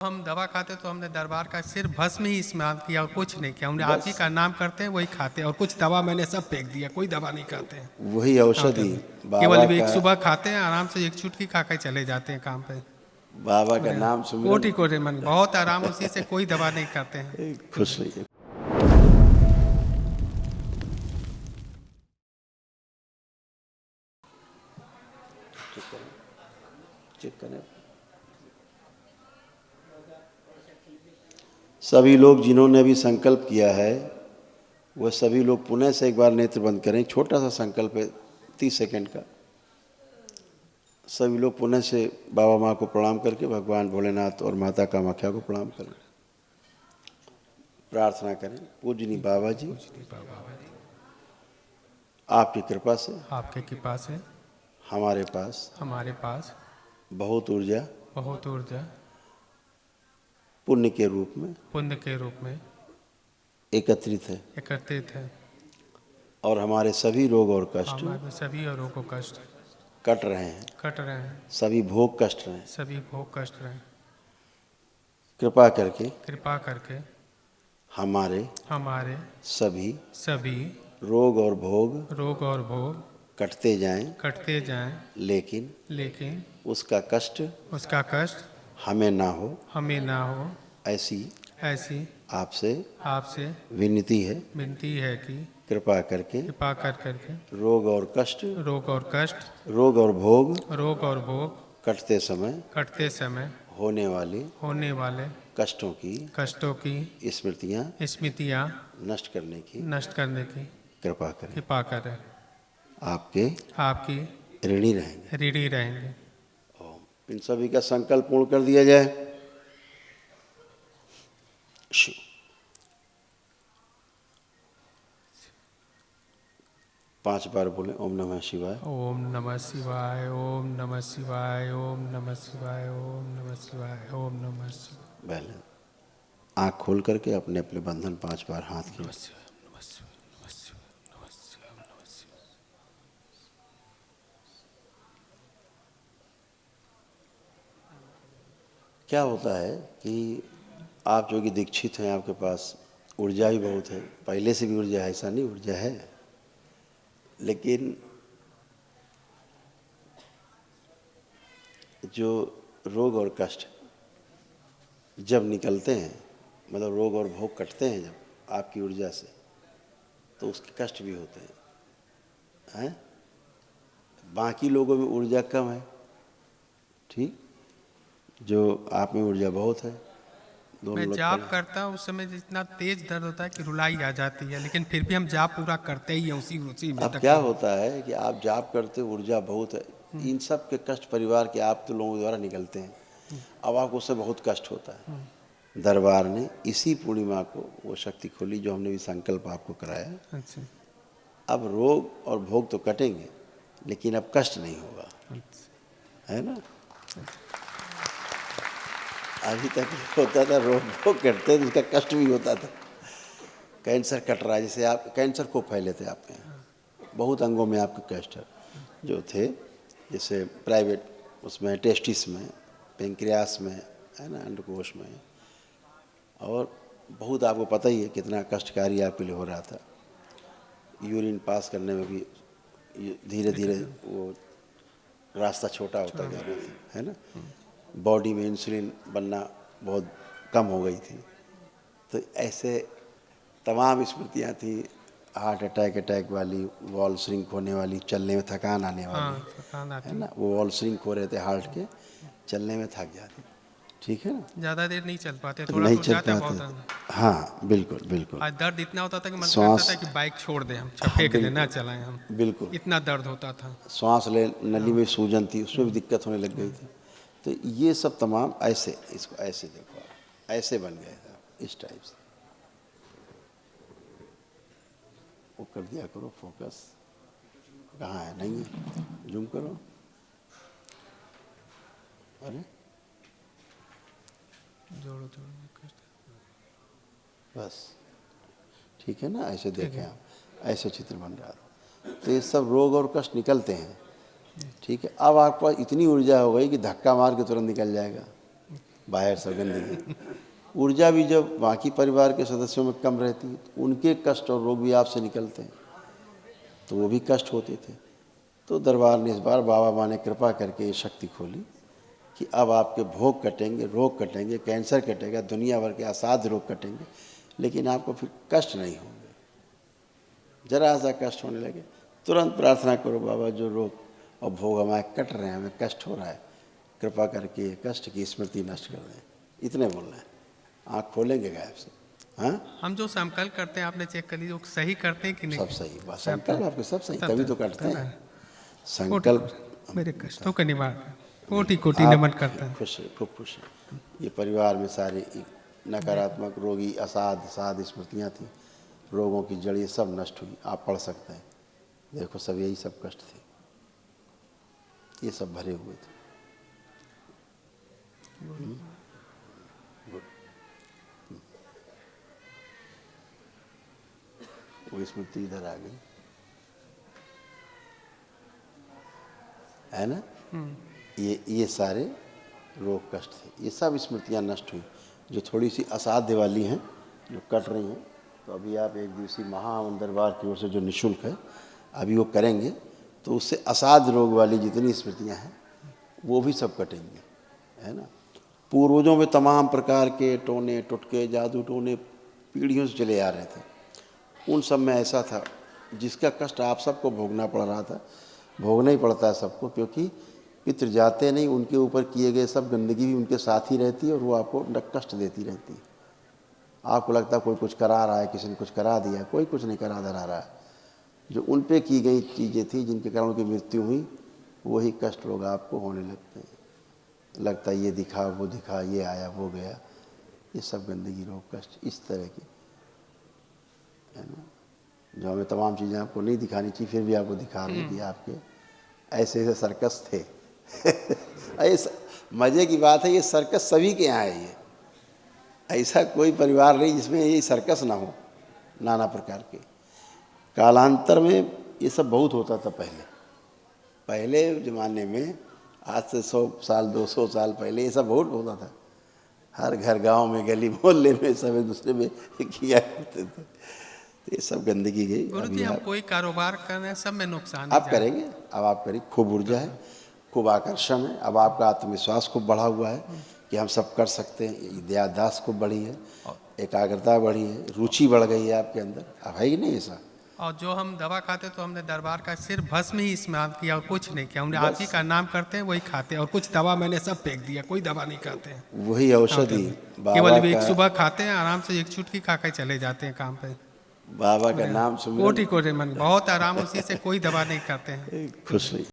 हम दवा खाते तो हमने दरबार का सिर्फ भस्म ही इस्तेमाल किया और कुछ नहीं किया। हमने आप ही का नाम करते हैं, वही खाते हैं, और कुछ दवा मैंने सब फेंक दिया, कोई दवा नहीं खाते हैं। वही औषधि बाबा केवल एक का, सुबह खाते हैं, आराम से एक चुटकी खा के चले जाते हैं काम पे। बाबा का नाम कोटि सुमिरन। कोटि मन, बहुत आराम, उसी से कोई दवा नहीं खाते हैं। खुश रहिए। चेक करें। सभी लोग जिन्होंने अभी संकल्प किया है वह सभी लोग पुनः से एक बार नेत्र बंद करें। छोटा सा संकल्प है, 30 सेकंड का। सभी लोग पुनः से बाबा माँ को प्रणाम करके भगवान भोलेनाथ और माता कामाख्या को प्रणाम करें, प्रार्थना करें। पूजनी बाबा जी, आपकी कृपा से, आपके कृपा से हमारे पास बहुत ऊर्जा पुण्य के रूप में एकत्रित है और हमारे सभी रोग और कष्ट कट रहे हैं, सभी भोग कष्ट रहे। कृपा करके हमारे सभी रोग और भोग कटते जाएं, लेकिन उसका कष्ट हमें ना हो, ऐसी आपसे विनती है कि कृपा करके रोग और भोग कटते समय होने वाले कष्टों की स्मृतियाँ नष्ट करने की कृपा करें। आपकी ऋणी रहेंगे। ओम। इन सभी का संकल्प पूर्ण कर दिया जाए। शिव। 5 बार बोले ओम नमः शिवाय। ओम नमः शिवाय, ओम नमः शिवाय, ओम नमः शिवाय, ओम नमः शिवाय, ओम नमः शिवाय। पहले आँख खोल करके अपने अपने बंधन 5 बार हाथ की। क्या होता है कि आप जो कि दीक्षित हैं, आपके पास ऊर्जा भी बहुत है, पहले से भी ऊर्जा है, ऐसा नहीं, ऊर्जा है, लेकिन जो रोग और कष्ट जब निकलते हैं, मतलब रोग और भोग कटते हैं जब आपकी ऊर्जा से, तो उसके कष्ट भी होते हैं। बाकी लोगों में ऊर्जा कम है, ठीक, जो आप में ऊर्जा बहुत है। मैं जाप करता हूँ उस समय जितना तेज दर्द होता है कि रुलाई आ जाती है, लेकिन फिर भी हम जाप पूरा करते ही हैं उसी में। अब क्या होता है कि आप जाप करते, ऊर्जा बहुत है, इन सब के कष्ट परिवार के आप तो लोगों द्वारा निकलते हैं, अब आपको उससे बहुत कष्ट होता है। दरबार ने इसी पूर्णिमा को वो शक्ति खोली जो हमने भी संकल्प आपको कराया। अच्छा। अब रोग और भोग तो कटेंगे, लेकिन अब कष्ट नहीं होगा, है ना। अभी तक होता था रोग भोग कटते तो उसका कष्ट भी होता था। कैंसर कट रहा है, जैसे आप कैंसर को फैले थे आपके यहाँ, बहुत अंगों में आपके कष्ट जो थे, जैसे प्राइवेट उसमें, टेस्टिस में, पेंक्रियास में, है ना, अंडकोश में, और बहुत आपको पता ही है कितना कष्टकारी आपके लिए हो रहा था। यूरिन पास करने में भी धीरे धीरे वो रास्ता छोटा होता जा रहा था, है ना। बॉडी में इंसुलिन बनना बहुत कम हो गई थी। तो ऐसे तमाम स्मृतियाँ थी, हार्ट अटैक वाली, वॉल श्रिंक होने वाली, चलने में थकान आने वाली, है ना। वो वॉल श्रिंक हो रहे थे हार्ट के, चलने में थक जाते, ठीक है ना, ज़्यादा देर नहीं चल पाते, थोड़ा नहीं तो चल जाता पाते। बहुत। हाँ बिल्कुल बिल्कुल। आज दर्द इतना होता था कि मन श्वास, करता था कि बाइक छोड़ दें, हम फेंक दें, ना चलाएं हम, बिल्कुल इतना दर्द होता था। श्वास ले, नली में सूजन थी, उसमें भी दिक्कत होने लग गई थी। तो ये सब तमाम ऐसे, इसको ऐसे देखो, ऐसे बन गए थे, इस टाइप से। वो कर दिया करो फोकस, कहाँ है, नहीं है, जूम करो, अरे जोड़ो बस, ठीक है ना। ऐसे देखें आप, ऐसे चित्र बन रहा था। तो ये सब रोग और कष्ट निकलते हैं, ठीक है। अब आपके पास इतनी ऊर्जा हो गई कि धक्का मार के तुरंत निकल जाएगा, बाहर से गंदगी। ऊर्जा भी जब बाकी परिवार के सदस्यों में कम रहती है तो उनके कष्ट और रोग भी आपसे निकलते हैं, तो वो भी कष्ट होते थे। तो दरबार ने इस बार बाबा माँ ने कृपा करके ये शक्ति खोली कि अब आपके भोग कटेंगे, रोग कटेंगे, कैंसर कटेगा, दुनिया भर के असाध्य रोग कटेंगे, लेकिन आपको फिर कष्ट नहीं होंगे। जरा सा कष्ट होने लगे तुरंत प्रार्थना करो, बाबा जो रोग और भोग हमारे कट रहे हैं, हमें कष्ट हो रहा है, कृपा करके ये कष्ट की स्मृति नष्ट कर दें। इतने बोलना है, आँख खोलेंगे गायब से। हाँ, हम जो संकल्प करते हैं आपने चेक कर लीजिए, वो सही करते हैं कि नहीं? सब सही, बस संकल्प आपके सब सही, तभी तो करते हैं कोटि संकल्प। कोटि मेरे कष्टों का निवारण, कोटि कोटि नमन करता है। खुश है, खूब खुश है। ये परिवार में सारी नकारात्मक रोगी असाध स्मृतियाँ थी, रोगों की जड़ ये सब नष्ट हुई। आप पढ़ सकते हैं, देखो सब यही सब कष्ट थे, ये सब भरे हुए थे। वो स्मृति इधर आ गई है ना। ये सारे रोग कष्ट थे, ये सब स्मृतियाँ नष्ट हुई। जो थोड़ी सी असाध्य वाली हैं, जो कट रही हैं, तो अभी आप एक दिवसीय महाअमन दरबार की ओर से जो निःशुल्क है अभी वो करेंगे, तो उससे असाध्य रोग वाली जितनी स्मृतियाँ हैं वो भी सब कटेंगी, है ना। पूर्वजों में तमाम प्रकार के टोने टुटके जादू टोने पीढ़ियों से चले आ रहे थे, उन सब में ऐसा था जिसका कष्ट आप सबको भोगना पड़ रहा था, भोगना ही पड़ता है सबको, क्योंकि पितृ जाते नहीं, उनके ऊपर किए गए सब गंदगी भी उनके साथ ही रहती है और वो आपको कष्ट देती रहती है। आपको लगता है कोई कुछ करा रहा है, किसी ने कुछ करा दिया, कोई कुछ नहीं करा धरा रहा है। जो उन पे की गई चीज़ें थी जिनके कारण उनकी मृत्यु हुई, वही कष्ट रोग आपको होने लगते हैं। लगता है ये दिखा वो दिखा, ये आया वो गया, ये सब गंदगी रोग कष्ट इस तरह की, है ना। जो हमें तमाम चीज़ें आपको नहीं दिखानी चाहिए फिर भी आपको दिखा रहे कि आपके ऐसे ऐसे सर्कस थे। ऐसा मज़े की बात है, ये सर्कस सभी के यहाँ है। ये ऐसा कोई परिवार नहीं जिसमें ये सर्कस ना हो, नाना प्रकार के। कालांतर में ये सब बहुत होता था पहले ज़माने में, आज से 100 साल 200 साल पहले ये सब बहुत होता था। हर घर गांव में गली मोहल्ले में सब एक दूसरे में किया करते थे। तो ये सब गंदगी गई। गुरु जी, हम कोई कारोबार कर रहे हैं, सब में नुकसान आप करेंगे, अब आप करेंगे, खूब ऊर्जा है, खूब आकर्षण है, अब आपका आत्मविश्वास खूब बढ़ा हुआ है कि हम सब कर सकते हैं। दयादास खूब बढ़ी है, एकाग्रता बढ़ी है, रुचि बढ़ गई है आपके अंदर। अब है ही नहीं ऐसा। और जो हम दवा खाते तो हमने दरबार का सिर्फ भस्म ही इस्तेमाल किया और कुछ नहीं किया। हमने आप ही का नाम करते हैं, वही खाते हैं, और कुछ दवा मैंने सब फेंक दिया, कोई दवा नहीं खाते हैं। वही औषधि केवल एक सुबह खाते हैं, आराम से एक चुटकी खा कर चले जाते हैं काम पे। बाबा का नाम सुन कोटि कोटि मन, बहुत आराम, उसी से कोई दवा नहीं करते हैं। खुश हुई।